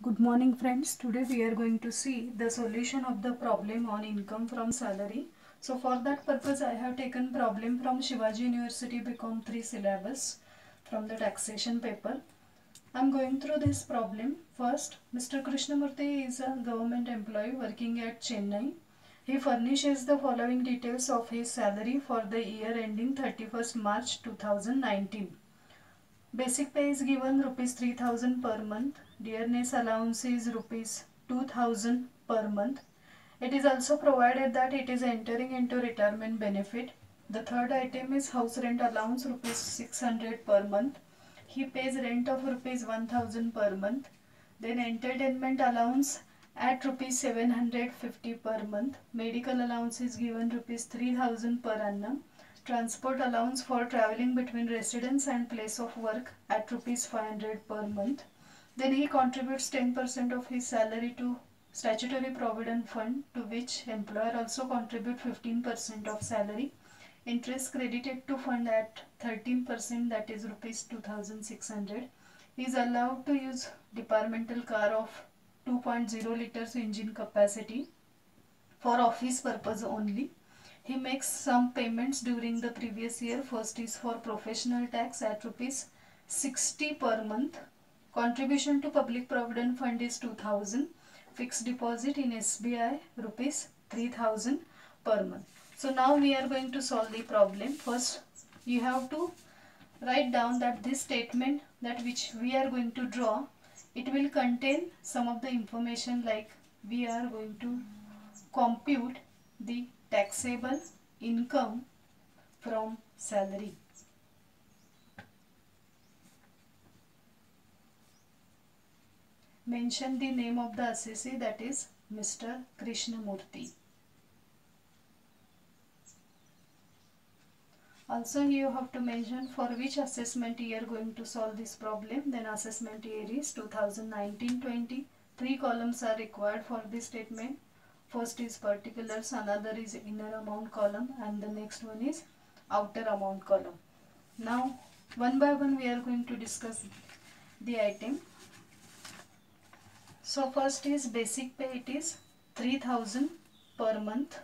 Good morning friends. Today we are going to see the solution of the problem on income from salary. So for that purpose I have taken problem from Shivaji University BCom 3 syllabus from the taxation paper. I am going through this problem. First, Mr. Krishnamurthy is a government employee working at Chennai. He furnishes the following details of his salary for the year ending 31st March 2019. Basic pay is given rupees 3000 per month. Dearness allowance is rupees 2000 per month. It is also provided that it is entering into retirement benefit. The third item is house rent allowance rupees 600 per month. He pays rent of rupees 1000 per month. Then entertainment allowance at rupees 750 per month. Medical allowance is given rupees 3000 per annum. Transport allowance for travelling between residence and place of work at rupees 500 per month. Then he contributes 10% of his salary to statutory provident fund, to which employer also contribute 15% of salary. Interest credited to fund at 13%, that is rupees 2600. He is allowed to use departmental car of 2.0 liters engine capacity for office purpose only. He makes some payments during the previous year. First is for professional tax at rupees 60 per month. Contribution to public provident fund is 2000. Fixed deposit in SBI rupees 3000 per month. So now we are going to solve the problem. First you have to write down that this statement that which we are going to draw, it will contain some of the information, like we are going to compute the taxable income from salary. Mention the name of the assessee, that is Mr. Krishnamurthy. Also you have to mention for which assessment year going to solve this problem. Then assessment year is 2019-20. 3 columns are required for this statement. First is particulars, another is inner amount column, and the next one is outer amount column. Now one by one we are going to discuss the item. So first is basic pay, it is 3000 per month.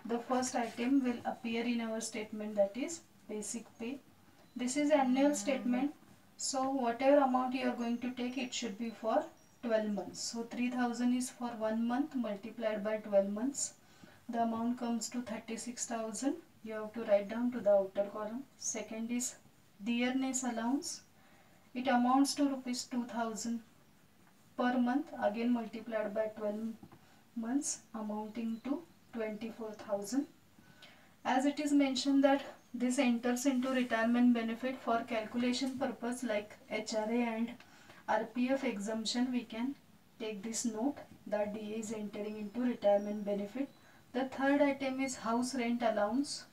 The first item will appear in our statement, that is basic pay. This is annual statement, so whatever amount you are going to take, it should be for 12 months. So 3000 is for 1 month multiplied by 12 months. The amount comes to 36,000. You have to write down to the outer column. Second is dearness allowance. It amounts to rupees 2000 per month, again multiplied by 12 months, amounting to 24,000. As it is mentioned that this enters into retirement benefit, for calculation purpose like HRA and RPF exemption, we can take this note that DA is entering into retirement benefit. The third item is house rent allowance.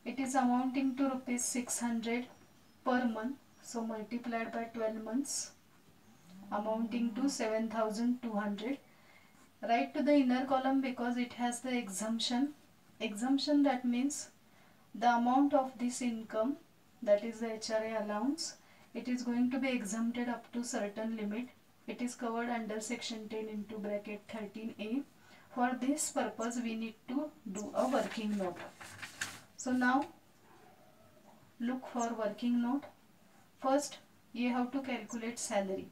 It is amounting to rupees 600 per month, so multiplied by 12 months, amounting to 7,200. Write to the inner column because it has the exemption. Exemption, that means the amount of this income, that is the HRA allowance, it is going to be exempted up to certain limit. It is covered under section 10 into bracket 13A. For this purpose we need to do a working note. So now look for working note. First you have to calculate salary.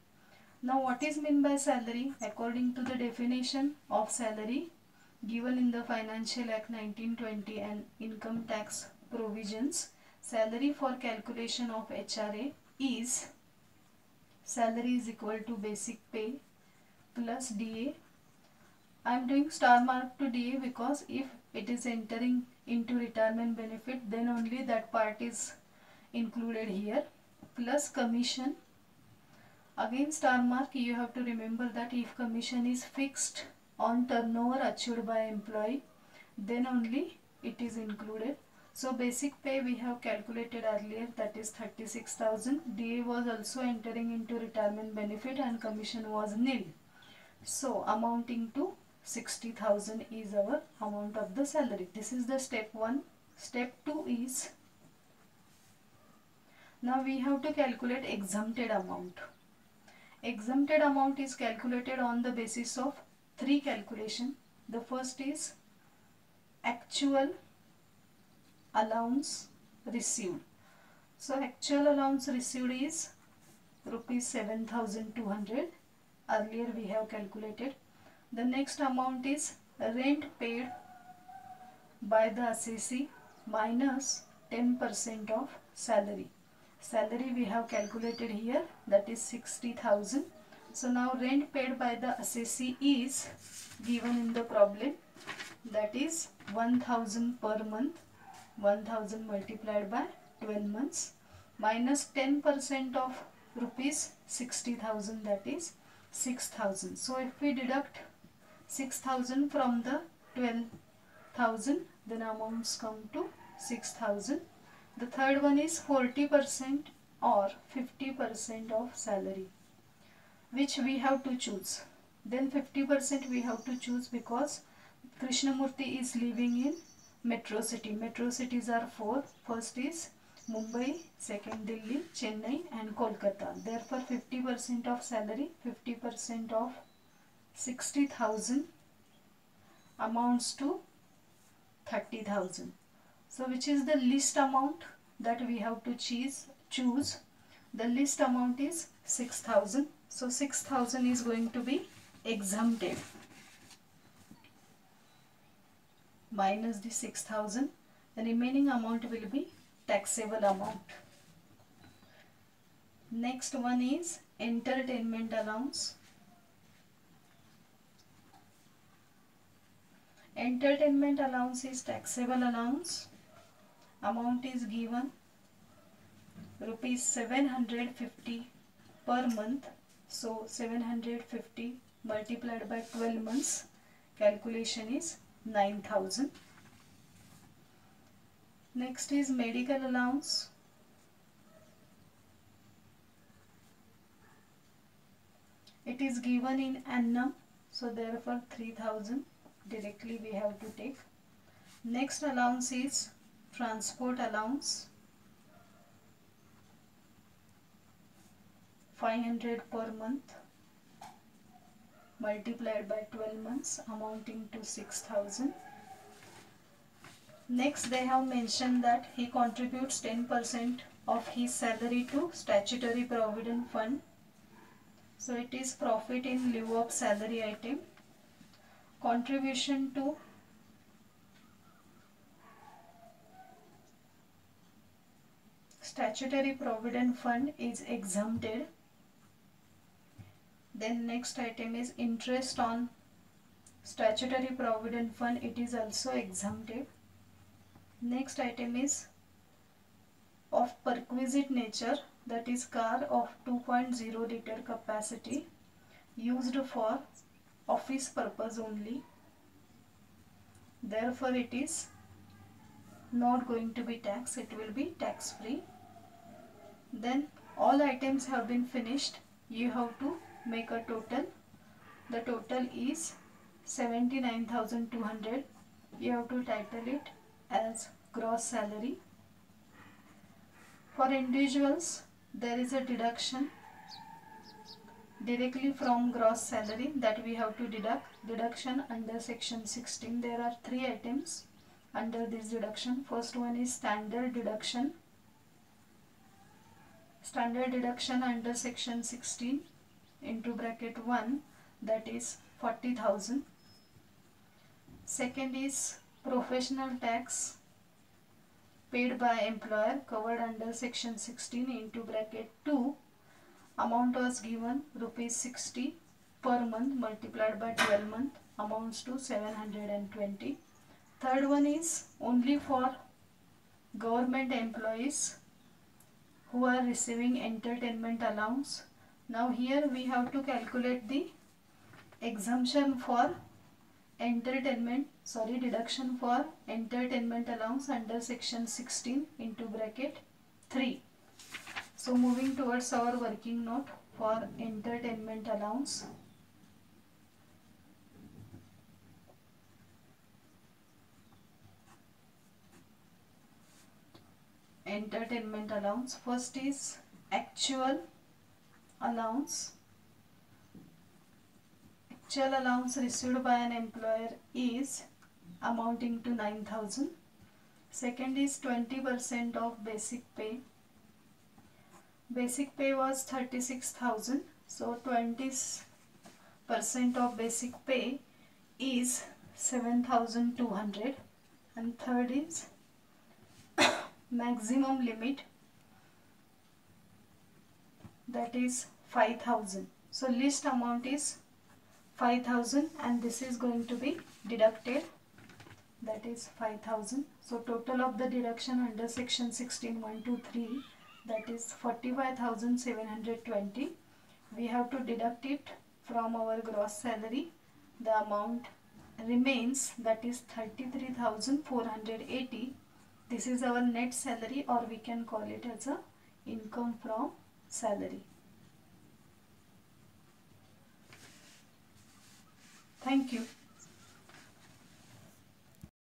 Now what is meant by salary? According to the definition of salary given in the Financial Act 1920 and income tax provisions, salary for calculation of HRA is, salary is equal to basic pay plus DA. I am doing star mark to DA because if it is entering into retirement benefit, then only that part is included here, plus commission. Again star mark. You have to remember that if commission is fixed on turnover achieved by employee, then only it is included. So basic pay we have calculated earlier, that is 36,000. DA was also entering into retirement benefit and commission was nil. So amounting to 60,000 is our amount of the salary. This is the step 1. Step 2 is Now we have to calculate exempted amount. Exempted amount is calculated on the basis of three calculation. The first is actual allowance received. So actual allowance received is rupees 7,200. Earlier we have calculated. The next amount is rent paid by the assessee minus 10% of salary. Salary we have calculated here, that is 60,000. So now rent paid by the assessee is given in the problem, that is 1,000 per month. 1,000 multiplied by 12 months minus 10% of rupees 60,000, that is 6,000. So if we deduct 6,000 from the 12,000, then amounts come to 6,000. The third one is 40% or 50% of salary, which we have to choose. Then 50% we have to choose because Krishnamurthy is living in metro city. Metro cities are four. First is Mumbai, second Delhi, Chennai and Kolkata. Therefore 50% of salary, 50% of 60,000 amounts to 30,000. So which is the least amount that we have to choose? The least amount is 6,000. So 6,000 is going to be exempted. Minus the 6,000, the remaining amount will be taxable amount. Next one is entertainment allowance. Entertainment allowance is taxable allowance. Amount is given rupees 750 per month. So 750 multiplied by 12 months, calculation is 9,000. Next is medical allowance. It is given in annum, so therefore 3,000 directly we have to take. Next allowance is transport allowance, 500 per month multiplied by 12 months, amounting to 6,000. Next they have mentioned that he contributes 10% of his salary to statutory provident fund. So it is profit in lieu of salary item. Contribution to statutory provident fund is exempted. Then next item is interest on statutory provident fund, it is also exempted. Next item is of perquisite nature, that is car of 2.0 liter capacity used for office purpose only. Therefore it is not going to be taxed, it will be tax free. Then all items have been finished. You have to make a total. The total is 79,200. You have to title it as gross salary. For individuals, there is a deduction directly from gross salary that we have to deduct. Deduction under section 16. There are three items under this deduction. First one is standard deduction. Standard deduction under section 16 into bracket 1, that is 40,000. Second is professional tax paid by employer covered under section 16 into bracket 2. Amount was given rupees 60 per month multiplied by 12 months, amounts to 720. Third one is only for government employees who are receiving entertainment allowance. Now here we have to calculate the exemption for deduction for entertainment allowance under section 16 into bracket 3. So moving towards our working note for entertainment allowance. entertainment allowance. First is actual allowance. Actual allowance received by an employer is amounting to 9,000. Second is 20% of basic pay. Basic pay was 36,000. So 20% of basic pay is 7,200. And third is maximum limit, that is 5,000. So list amount is 5,000 and this is going to be deducted, that is 5,000. So total of the deduction under section 16.123, that is 45,720. We have to deduct it from our gross salary. The amount remains, that is 33,480. This is our net salary, or we can call it as a income from salary. Thank you.